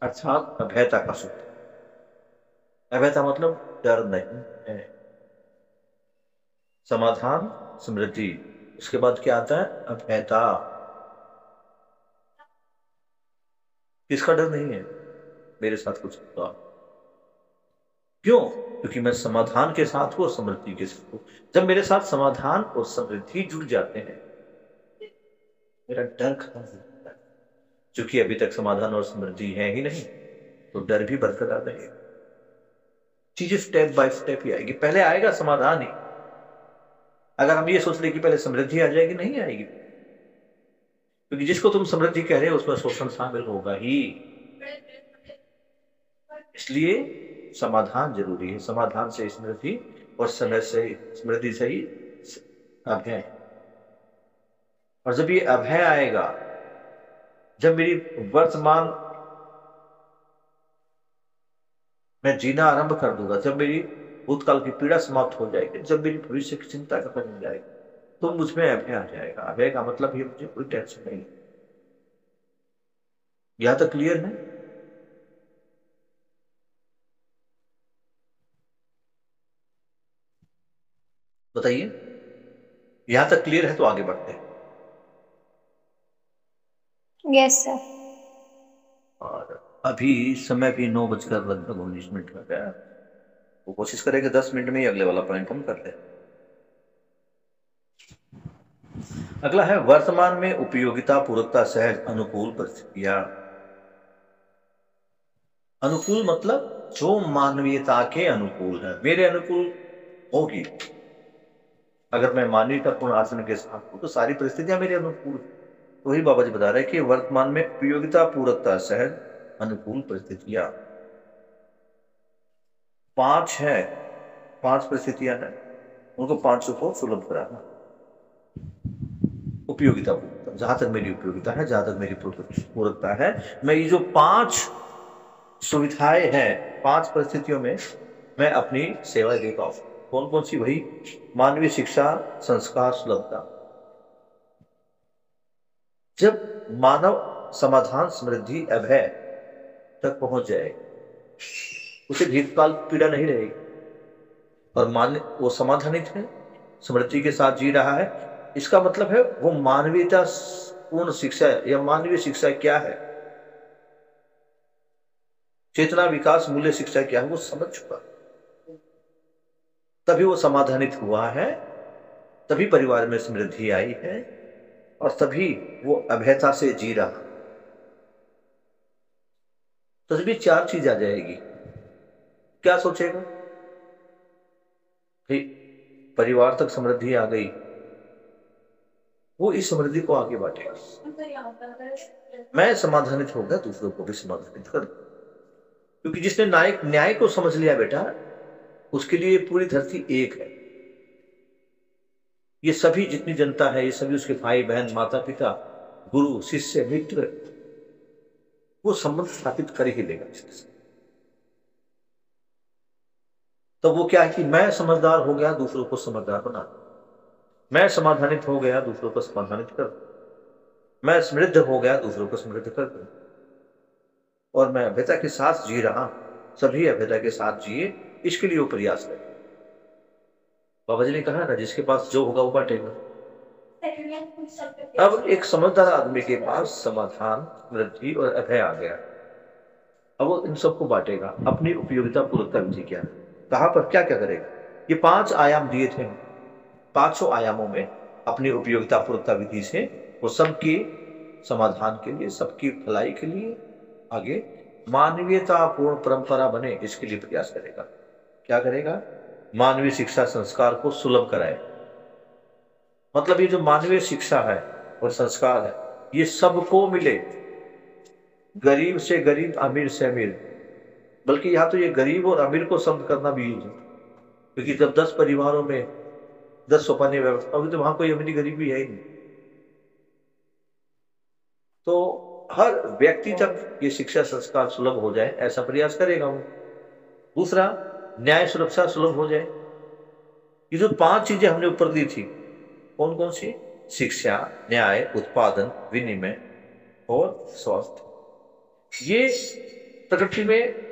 अर्थात अभयता का सूत्र। अभयता मतलब डर नहीं है। समाधान, समृद्धि, उसके बाद क्या आता है? अभयता। किसका डर नहीं है? मेरे साथ कुछ होगा। क्यों? क्योंकि मैं समाधान के साथ हूं और समृद्धि के साथ हूं। जब मेरे साथ समाधान और समृद्धि जुड़ जाते हैं, मेरा डर खत्म हो जाता है। क्योंकि अभी तक समाधान और समृद्धि है ही नहीं, तो डर भी बरकरार रहेगा। चीजें स्टेप बाय स्टेप ही आएगी। पहले आएगा समाधान ही। अगर हम ये सोच ले कि पहले समृद्धि आ जाएगी, नहीं आएगी। क्योंकि जिसको तुम समृद्धि कह रहे हो उसमें शोषण शामिल होगा ही। इसलिए समाधान जरूरी है। समाधान से स्मृति, और समय से स्मृति से ही अभय। और जब ये अभय आएगा, जब मेरी वर्तमान में जीना आरंभ कर दूंगा, जब मेरी भूतकाल की पीड़ा समाप्त हो जाएगी, जब मेरी भविष्य की चिंता खत्म हो जाएगी, तो मुझ में अभय आ जाएगा। अभय का मतलब ये, मुझे कोई टेंशन नहीं। यहां तक क्लियर है? बताइए, यहां तक क्लियर है तो आगे बढ़ते हैं। Yes sir. और अभी समय भी 9 बजकर लगभग 19 मिनट का गया। वो कोशिश करें कि 10 मिनट में ही अगले वाला पॉइंट हम कर लें। अगला है वर्तमान में उपयोगिता, पूरकता, सहज, अनुकूल परिस्थितियां। अनुकूल मतलब जो मानवीयता के अनुकूल है, मेरे अनुकूल होगी। अगर मैं मानवीयतापूर्ण आचरण के साथ हूं तो सारी परिस्थितियां मेरे अनुकूल। तो वही बाबा जी बता रहे हैं कि वर्तमान में उपयोगिता, पूरकता, सहज, अनुकूल परिस्थितियां 5 है। 5 परिस्थितियां हैं, उनको 5 को सुलभ कराना। उपयोगिता, पूरकता, जहां तक मेरी उपयोगिता है, जहां तक मेरी पूरकता है, मैं ये जो 5 सुविधाएं हैं, 5 परिस्थितियों में मैं अपनी सेवा दे पाऊं। कौन कौन सी? वही मानवीय शिक्षा, संस्कार, सुलभता। जब मानव समाधान, समृद्धि, अभय तक पहुंच जाए, उसे दीर्घकाल पीड़ा नहीं रहेगी और मान वो समाधानित है, समृद्धि के साथ जी रहा है। इसका मतलब है वो मानवीयता पूर्ण शिक्षा या मानवीय शिक्षा क्या है, चेतना, विकास, मूल्य शिक्षा क्या है, वो समझ चुका। तभी वो समाधानित हुआ है, तभी परिवार में समृद्धि आई है और तभी वो अभयता से जी रहा। तभी 4 चीज आ जाएगी। क्या सोचेगा भाई? परिवार तक समृद्धि आ गई, वो इस समृद्धि को आगे बांटेगा। मैं समाधानित हो गया, दूसरों को भी समाधानित कर। क्योंकि जिसने न्याय न्याय को समझ लिया बेटा, उसके लिए पूरी धरती एक है। ये सभी जितनी जनता है, ये सभी उसके भाई बहन, माता पिता, गुरु, शिष्य, मित्र, वो संबंध स्थापित कर ही लेगा इसके साथ। तो वो क्या है कि मैं समझदार हो गया, दूसरों को समझदार बना। मैं समाधानित हो गया, दूसरों को समाधानित कर। मैं समृद्ध हो गया, दूसरों को समृद्ध कर दूं। और मैं अभ्यता के साथ जी रहा हूं, सभी अभ्यता के साथ जिए, इसके लिए वो प्रयास करें। बाबा जी ने कहा ना, जिसके पास जो होगा वो बांटेगा। अब एक समझदार आदमी के पास समाधान, समृद्धि और अभय आ गया। अब वो इन सबको बांटेगा। अपनी उपयोगिता, पूरकता विधि क्या है, कहां पर क्या क्या करेगा। ये 5 आयाम दिए थे, 5 आयामों में अपनी उपयोगिता, पूरकता विधि से वो सबकी समाधान के लिए, सबकी भलाई के लिए आगे मानवीयता पूर्ण परंपरा बने, इसके लिए प्रयास करेगा। क्या करेगा? मानवीय शिक्षा, संस्कार को सुलभ कराए। मतलब ये जो मानवीय शिक्षा है और संस्कार है, ये सबको मिले, गरीब से गरीब, अमीर से अमीर। बल्कि यहाँ तो ये गरीब और अमीर को शब्द करना भी यूज है, क्योंकि जब 10 परिवारों में 10 सोपानी व्यवस्था होगी तो वहां कोई अमीरी गरीबी है ही नहीं। तो हर व्यक्ति तक ये शिक्षा, संस्कार सुलभ हो जाए, ऐसा प्रयास करेगा वो। दूसरा, न्याय, सुरक्षा सुलभ हो जाए। ये जो 5 चीजें हमने ऊपर दी थी, कौन कौन सी? शिक्षा, न्याय, उत्पादन, विनिमय और स्वास्थ्य। ये प्रकृति में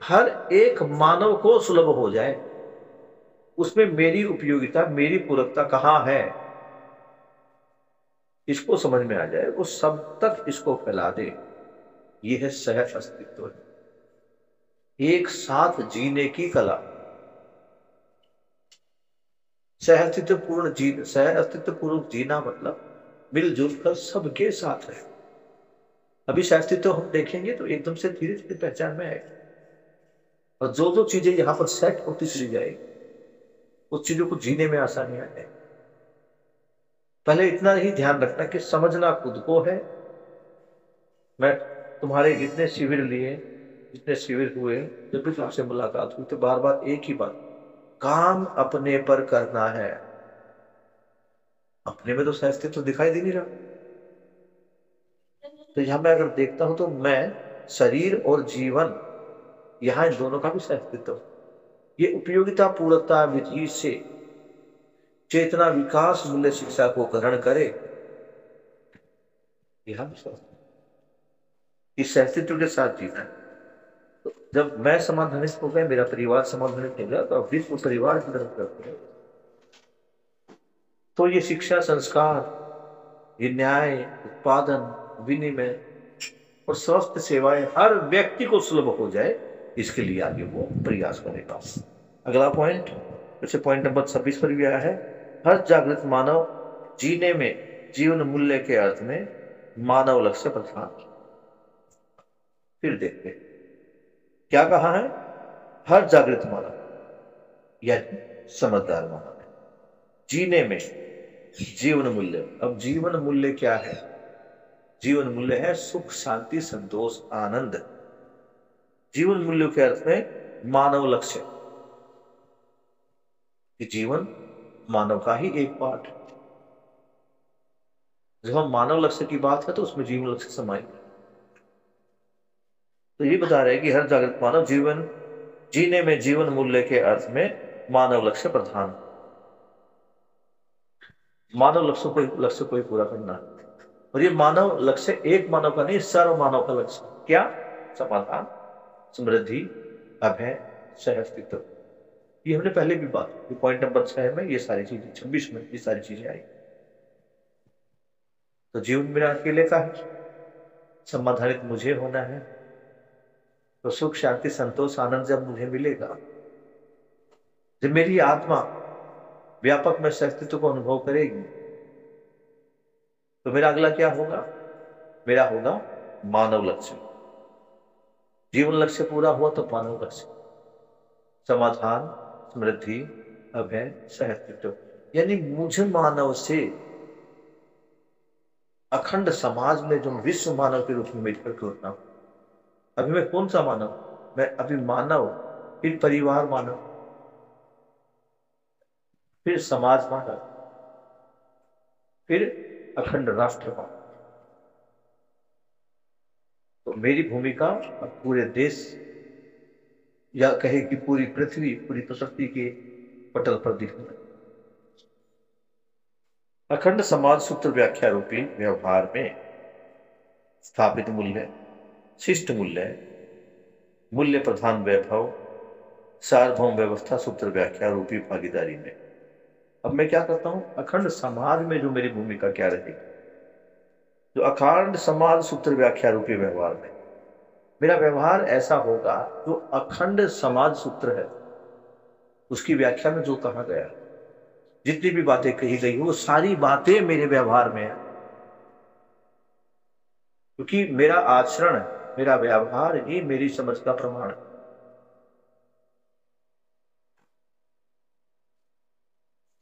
हर एक मानव को सुलभ हो जाए, उसमें मेरी उपयोगिता, मेरी पूरकता कहाँ है, इसको समझ में आ जाए, वो सब तक इसको फैला दे। ये है सह अस्तित्व, एक साथ जीने की कला। सह अस्तित्व पूर्ण जी, सह अस्तित्व पूर्वक जीना मतलब मिलजुल कर सबके साथ है। अभी सह अस्तित्व हम देखेंगे तो एकदम से धीरे धीरे पहचान में आएगा। और जो जो चीजें यहाँ पर सेट होती चली जाएगी, उस चीजों को जीने में आसानी आ जाएगी। पहले इतना ही ध्यान रखना कि समझना खुद को है। मैं तुम्हारे जितने शिविर लिए, जितने शिविर हुए, जब भी तुमसे मुलाकात हुई तो बार बार एक ही बात, काम अपने पर करना है। अपने में तो सहस्तित्व तो दिखाई दे नहीं रहा। तो यहां मैं अगर देखता हूं तो मैं, शरीर और जीवन, यहां इन दोनों का भी सहस्तित्व। ये उपयोगिता, पूर्णता विधि से चेतना, विकास, मूल्य शिक्षा को ग्रहण करे, यह भी सहस्तित्व। कि सहस्तित्व के साथ जीना है। तो जब मैं समाधानित हो गया, मेरा परिवार समाधानित हो गया, तो अब विश्व परिवार की तरफ करते हैं। तो ये शिक्षा, संस्कार, ये न्याय, उत्पादन, विनिमय और स्वस्थ सेवाएं हर व्यक्ति को सुलभ हो जाए, इसके लिए आगे वो प्रयास करेगा। अगला पॉइंट, जैसे पॉइंट नंबर 26 पर भी आया है, हर जागृत मानव जीने में जीवन मूल्य के अर्थ में मानव लक्ष्य प्रधान। फिर देखते हैं क्या कहा है। हर जागृत मानव यानी समझदार मानव जीने में जीवन मूल्य। अब जीवन मूल्य क्या है? जीवन मूल्य है सुख, शांति, संतोष, आनंद। जीवन मूल्य के अर्थ में मानव लक्ष्य, कि जीवन मानव का ही एक पार्ट है। जब हम मानव लक्ष्य की बात है तो उसमें जीवन लक्ष्य समाएंगे। तो ये बता रहे हैं कि हर जागृत मानव जीवन जीने में जीवन मूल्य के अर्थ में मानव लक्ष्य प्रधान। मानव लक्ष्य को ही पूरा करना है। और ये मानव लक्ष्य एक मानव का नहीं, सर्व मानव का लक्ष्य। क्या? समाधान, समृद्धि, अभय, सहअस्तित्व। ये हमने पहले भी बात की। पॉइंट नंबर 6 में ये सारी चीजें, 26 में ये सारी चीजें आई। तो जीवन मेरा अकेले का है, समाधानित मुझे होना है। तो सुख, शांति, संतोष, आनंद जब मुझे मिलेगा, जब मेरी आत्मा व्यापक में अस्तित्व को अनुभव करेगी, तो मेरा अगला क्या होगा? मेरा होगा मानव लक्ष्य। जीवन लक्ष्य पूरा हुआ तो मानव लक्ष्य, समाधान, समृद्धि, अभय, सहअस्तित्व। यानी मुझे मानव से अखंड समाज में जो विश्व मानव के रूप में मिलकर के उठना। अभी मैं कौन सा मानव? मैं अभी मानव, फिर परिवार मानव, फिर समाज मानव, फिर अखंड राष्ट्र मानव। तो मेरी भूमिका अब पूरे देश, या कहे कि पूरी पृथ्वी, पूरी प्रकृति के पटल पर दिखना। अखंड समाज सूत्र व्याख्या रूपी व्यवहार में स्थापित मूल्य, शिष्ट मूल्य, मूल्य प्रधान वैभव, सार्वभौम व्यवस्था सूत्र व्याख्या रूपी भागीदारी में अब मैं क्या करता हूं? अखंड समाज में जो मेरी भूमिका क्या रहेगी, जो अखंड समाज सूत्र व्याख्या रूपी व्यवहार में मेरा व्यवहार ऐसा होगा जो अखंड समाज सूत्र है, उसकी व्याख्या में जो कहा गया, जितनी भी बातें कही गई वो सारी बातें मेरे व्यवहार में है। क्योंकि मेरा आचरण, मेरा व्यवहार ही मेरी समझ का प्रमाण है।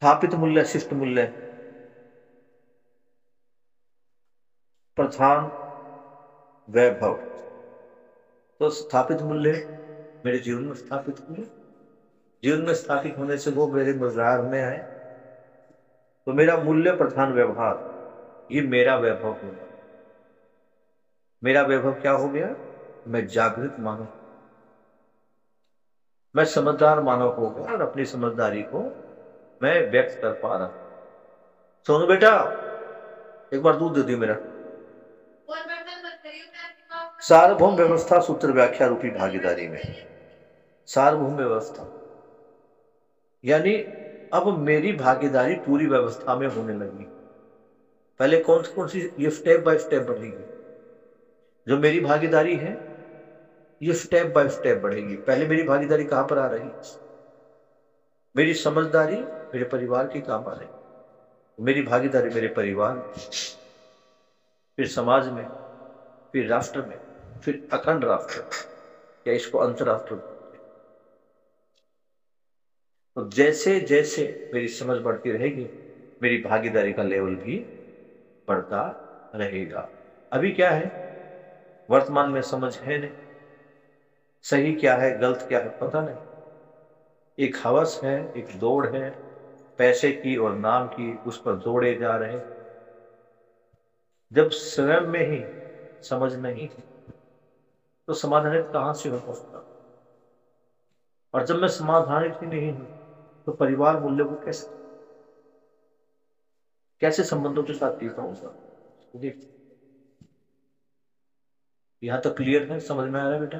स्थापित मूल्य, शिष्ट मूल्य, प्रधान वैभव। तो स्थापित मूल्य मेरे जीवन में स्थापित हुए, जीवन में स्थापित होने से वो मेरे व्यवहार में आए। तो मेरा मूल्य प्रधान व्यवहार, ये मेरा वैभव होगा। मेरा वैभव क्या हो गया? मैं जागृत मानव, मैं समझदार मानव हो गया और अपनी समझदारी को मैं व्यक्त कर पा रहा। सोनू बेटा, एक बार दूध दे दियो मेरा। सार्वभौम व्यवस्था सूत्र व्याख्या रूपी भागीदारी में, सार्वभौम व्यवस्था यानी अब मेरी भागीदारी पूरी व्यवस्था में होने लगी। पहले कौन सी, ये स्टेप बाय स्टेप बढ़ेगी। जो मेरी भागीदारी है ये स्टेप बाय स्टेप बढ़ेगी। पहले मेरी भागीदारी कहां पर आ रही? मेरी समझदारी मेरे परिवार की काम आ रही, मेरी भागीदारी मेरे परिवार, फिर समाज में, फिर राष्ट्र में, फिर अखंड राष्ट्र, या इसको अंतरराष्ट्र। तो जैसे जैसे मेरी समझ बढ़ती रहेगी, मेरी भागीदारी का लेवल भी बढ़ता रहेगा। अभी क्या है, वर्तमान में समझ है नहीं, सही क्या है गलत क्या है पता नहीं। एक हवस है, एक दौड़ है पैसे की और नाम की, उस पर दौड़े जा रहे। जब स्वयं में ही समझ नहीं थी तो समाधानित कहां से हो सकता? और जब मैं समाधानित ही नहीं हूं तो परिवार मूल्य को कैसे संबंधों के साथ जी पाऊंगा? यहां तक क्लियर है, समझ में आ रहा है बेटा?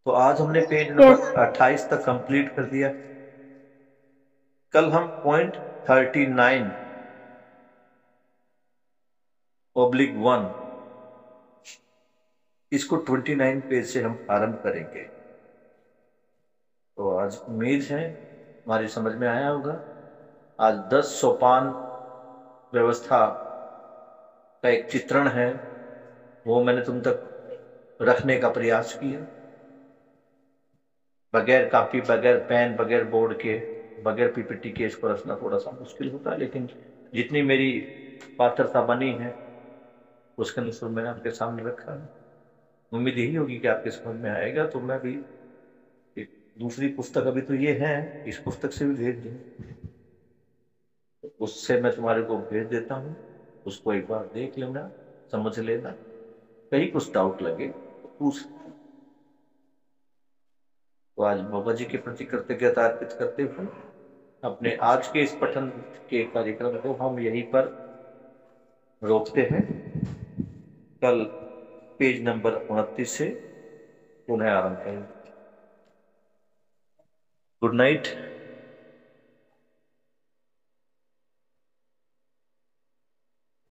तो आज हमने पेज नंबर यस 28 तक कंप्लीट कर दिया। कल हम पॉइंट 39/1 इसको 29 पेज से हम आरंभ करेंगे। तो आज उम्मीद है हमारी समझ में आया होगा। आज 10 सोपान व्यवस्था का एक चित्रण है, वो मैंने तुम तक रखने का प्रयास किया। बगैर कापी, बगैर पेन, बगैर बोर्ड के, बगैर पीपीटी के इसको रखना थोड़ा सा मुश्किल होता है, लेकिन जितनी मेरी पात्रता बनी है उसके अनुसार मैंने आपके सामने रखा है। उम्मीद यही होगी कि आपके समझ में आएगा। तो मैं भी एक दूसरी पुस्तक अभी तो ये है, इस पुस्तक से भी भेज दूँ, उससे मैं तुम्हारे को भेज देता हूँ, उसको एक बार देख लेना, समझ लेना, कहीं कुछ डाउट लगे तो पूछ। तो आज बाबा जी के प्रति कृतज्ञता अर्पित करते हुए अपने आज के इस पठन के कार्यक्रम को हम यहीं पर रोकते हैं। कल पेज नंबर 29 से पुनः आरंभ करेंगे। Good night.